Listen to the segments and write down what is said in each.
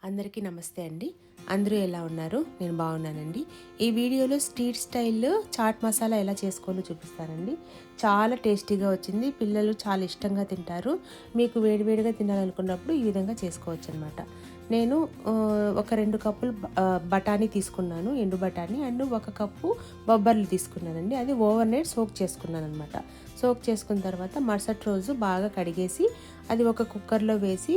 అందరికీ నమస్తే అండి. అందరూ ఎలా ఉన్నారు? నేను బాగున్నానండి. ఈ వీడియోలో స్ట్రీట్ స్టైల్ చాట్ మసాలా ఎలా చేసుకోవాలో చూపిస్తానండి. చాలా టేస్టీగా వచ్చింది. పిల్లలు చాలా ఇష్టంగా తింటారు. మీకు వేడివేడిగా తినాలనుకున్నప్పుడు ఈ విధంగా చేసుకోవచ్చు అనమాట. నేను ఒక 2 కప్పులు బఠానీ తీసుకున్నాను, ఎండు బఠానీ. అండ్ 1 కప్పు బొబ్బర్లు తీసుకున్నానండి. అది ఓవర్ నైట్ సోక్ చేసుకున్నాను అనమాట. సోక్ చేసుకున్న తర్వాత మరుసటి రోజు బాగా కడిగేసి అది ఒక కుక్కర్లో వేసి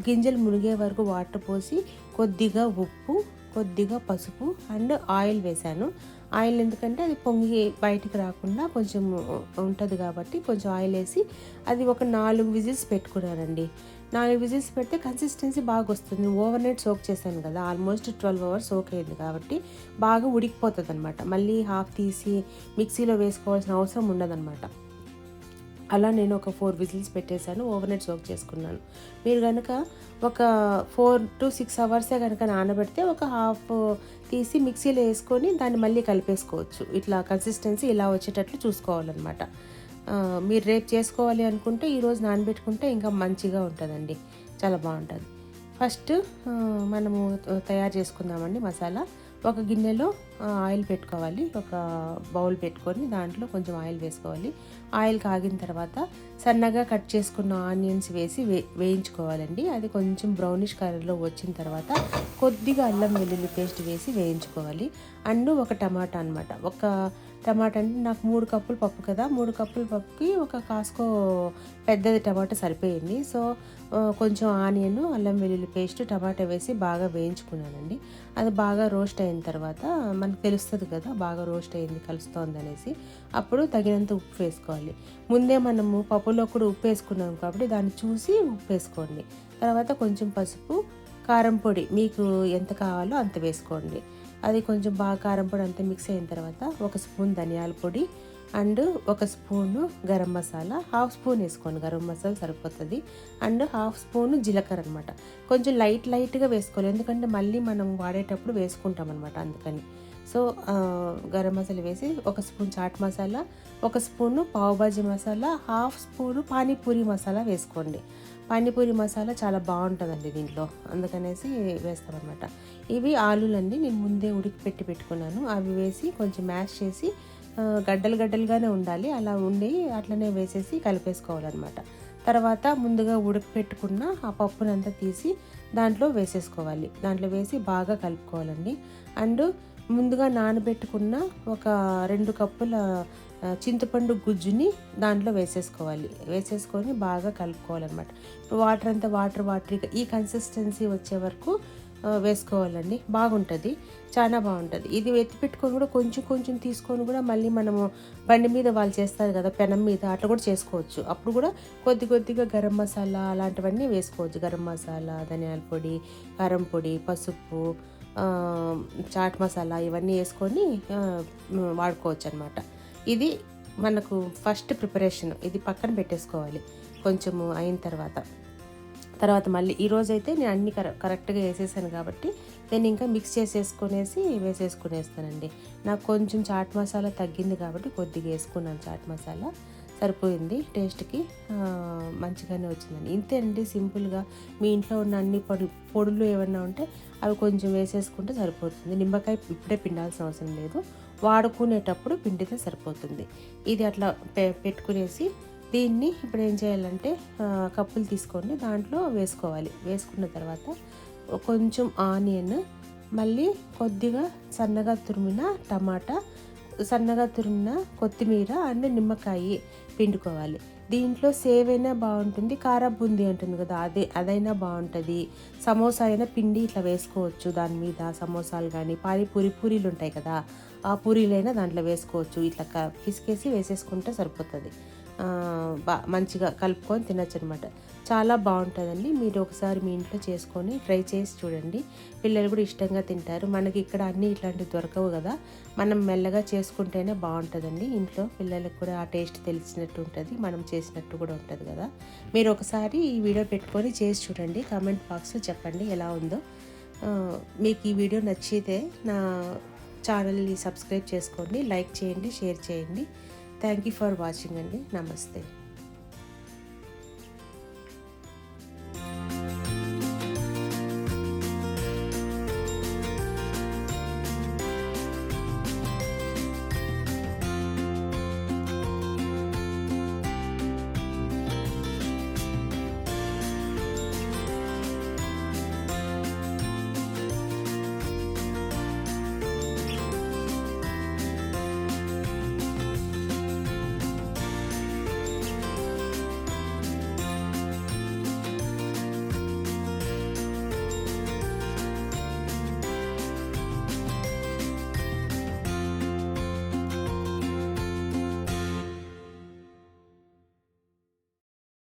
గింజలు మునిగే వరకు వాటర్ పోసి కొద్దిగా ఉప్పు, కొద్దిగా పసుపు అండ్ ఆయిల్ వేశాను. ఆయిల్ ఎందుకంటే అది పొంగి బయటికి రాకుండా కొంచెం ఉంటుంది కాబట్టి కొంచెం ఆయిల్ వేసి అది ఒక 4 విజిల్స్ పెట్టుకున్నానండి. 4 విజిల్స్ పెడితే కన్సిస్టెన్సీ బాగా వస్తుంది. ఓవర్ నైట్ సోక్ చేశాను కదా, ఆల్మోస్ట్ 12 అవర్స్ సోక్ అయింది కాబట్టి బాగా ఉడికిపోతుంది అనమాట. మళ్ళీ హాఫ్ తీసి మిక్సీలో వేసుకోవాల్సిన అవసరం ఉండదన్నమాట. అలా నేను ఒక 4 విజిల్స్ పెట్టేశాను, ఓవర్ నైట్ సోక్ చేసుకున్నాను. మీరు కనుక ఒక 4 to 6 అవర్సే కనుక నానబెడితే ఒక హాఫ్ తీసి మిక్సీలో వేసుకొని దాన్ని మళ్ళీ కలిపేసుకోవచ్చు. ఇట్లా కన్సిస్టెన్సీ ఇలా వచ్చేటట్లు చూసుకోవాలన్నమాట. మీరు రేపు చేసుకోవాలి అనుకుంటే ఈరోజు నానబెట్టుకుంటే ఇంకా మంచిగా ఉంటుందండి, చాలా బాగుంటుంది. ఫస్ట్ మనము తయారు చేసుకుందామండి మసాలా. ఒక గిన్నెలో ఆయిల్ పెట్టుకోవాలి. ఒక బౌల్ పెట్టుకొని దాంట్లో కొంచెం ఆయిల్ వేసుకోవాలి. ఆయిల్ కాగిన తర్వాత సన్నగా కట్ చేసుకున్న ఆనియన్స్ వేసి వేయించుకోవాలండి. అది కొంచెం బ్రౌనిష్ కలర్లో వచ్చిన తర్వాత కొద్దిగా అల్లం వెల్లుల్లి పేస్ట్ వేసి వేయించుకోవాలి. అండ్ ఒక టమాటా అనమాట. ఒక టమాటా అంటే నాకు 3 కప్పులు పప్పు కదా, 3 కప్పుల పప్పుకి ఒక కాస్కో పెద్దది టమాటా సరిపోయింది. సో కొంచెం ఆనియన్, అల్లం వెల్లుల్లి పేస్ట్, టమాటా వేసి బాగా వేయించుకున్నానండి. అది బాగా రోస్ట్ అయిన తర్వాత మనకు తెలుస్తుంది కదా బాగా రోస్ట్ అయింది, కలుస్తోంది అనేసి. అప్పుడు తగినంత ఉప్పు వేసుకోవాలి. ముందే మనము పప్పులో కూడా ఉప్పు వేసుకున్నాం కాబట్టి దాన్ని చూసి ఉప్పు వేసుకోండి. తర్వాత కొంచెం పసుపు, కారం పొడి మీకు ఎంత కావాలో అంత వేసుకోండి. అది కొంచెం బాగా కారం పొడి అంతా మిక్స్ అయిన తర్వాత 1 స్పూన్ ధనియాల పొడి and 1 spoon garam masala, half spoon వేసుకోండి, గరం మసాలా సరిపోతుంది. అండ్ హాఫ్ స్పూను జీలకర్ర అనమాట. కొంచెం లైట్గా వేసుకోవాలి, ఎందుకంటే మళ్ళీ మనం వాడేటప్పుడు వేసుకుంటాం అనమాట, అందుకని. సో గరం మసాలా వేసి 1 spoon chaat masala, 1 spoon pav bhaji masala, half spoon panipuri masala వేసుకోండి. పానీపూరి మసాలా చాలా బాగుంటుందండి దీంట్లో, అందుకనేసి వేస్తామన్నమాట. ఇవి ఆలులండి, నేను ముందే ఉడికి పెట్టుకున్నాను. అవి వేసి కొంచెం మ్యాష్ చేసి గడ్డలుగానే ఉండాలి, అలా ఉండి అట్లనే వేసేసి కలిపేసుకోవాలన్నమాట. తర్వాత ముందుగా ఉడకపెట్టుకున్న ఆ పప్పునంతా తీసి దాంట్లో వేసేసుకోవాలి. దాంట్లో వేసి బాగా కలుపుకోవాలండి. అండ్ ముందుగా నానబెట్టుకున్న ఒక 2 కప్పుల చింతపండు గుజ్జుని దాంట్లో వేసేసుకోవాలి. వేసేసుకొని బాగా కలుపుకోవాలన్నమాట. వాటర్ అంతా వాటరీగా ఈ కన్సిస్టెన్సీ వచ్చే వరకు వేసుకోవాలండి. బాగుంటుంది, చాలా బాగుంటుంది. ఇది పెట్టుకొని కూడా కొంచెం తీసుకొని కూడా మళ్ళీ మనము బండి మీద వాళ్ళు చేస్తారు కదా పెనం మీద, అట్లా కూడా చేసుకోవచ్చు. అప్పుడు కూడా కొద్దిగా గరం మసాలా అలాంటివన్నీ వేసుకోవచ్చు. గరం మసాలా, ధనియాల పొడి, కారం పొడి, పసుపు, చాట్ మసాలా ఇవన్నీ వేసుకొని వాడుకోవచ్చు అనమాట. ఇది మనకు ఫస్ట్ ప్రిపరేషన్. ఇది పక్కన పెట్టేసుకోవాలి కొంచెము అయిన తర్వాత మళ్ళీ ఈరోజైతే నేను అన్నీ కరెక్ట్గా వేసేసాను కాబట్టి నేను ఇంకా మిక్స్ వేసేసుకునేస్తానండి. నాకు కొంచెం చాట్ మసాలా తగ్గింది కాబట్టి కొద్దిగా వేసుకున్నాను. చాట్ మసాలా సరిపోయింది, టేస్ట్కి మంచిగానే వచ్చిందండి. ఇంతే అండి, సింపుల్గా. మీ ఇంట్లో ఉన్న అన్ని పొడులు ఏమన్నా ఉంటే అవి కొంచెం వేసేసుకుంటే సరిపోతుంది. నిమ్మకాయ ఇప్పుడే పిండాల్సిన అవసరం లేదు, వాడుకునేటప్పుడు పిండితే సరిపోతుంది. ఇది అట్లా పెట్టుకునేసి దీన్ని ఇప్పుడు ఏం చేయాలంటే కప్పులు తీసుకోండి, దాంట్లో వేసుకోవాలి. వేసుకున్న తర్వాత కొంచెం ఆనియన్, మళ్ళీ కొద్దిగా సన్నగా తురిమిన టమాటా, సన్నగా తురిమిన కొత్తిమీర అండ్ నిమ్మకాయ పిండుకోవాలి. దీంట్లో సేవ్ అయినా బాగుంటుంది, కారా బూందీ ఉంటుంది కదా అదైనా బాగుంటుంది. సమోసా అయినా పిండి ఇట్లా వేసుకోవచ్చు దాని మీద, సమోసాలు కానీ పూరీలు ఉంటాయి కదా, ఆ పూరీలైనా దాంట్లో వేసుకోవచ్చు. ఇట్లా పిసికేసి వేసేసుకుంటే సరిపోతుంది. మంచిగా కలుపుకొని తినచ్చు అనమాట. చాలా బాగుంటుందండి. మీరు ఒకసారి మీ ఇంట్లో చేసుకొని ట్రై చేసి చూడండి, పిల్లలు కూడా ఇష్టంగా తింటారు. మనకి ఇక్కడ అన్నీ ఇట్లాంటివి దొరకవు కదా, మనం మెల్లగా చేసుకుంటేనే బాగుంటుందండి. ఇంట్లో పిల్లలకు కూడా ఆ టేస్ట్ తెలిసినట్టు ఉంటుంది, మనం చేసినట్టు కూడా ఉంటుంది కదా. మీరు ఒకసారి ఈ వీడియో పెట్టుకొని చేసి చూడండి, కామెంట్ బాక్స్లో చెప్పండి ఎలా ఉందో. మీకు ఈ వీడియో నచ్చితే నా ఛానల్ని సబ్స్క్రైబ్ చేసుకోండి, లైక్ చేయండి, షేర్ చేయండి. థ్యాంక్ యూ ఫర్ వాచింగ్ అండి. నమస్తే.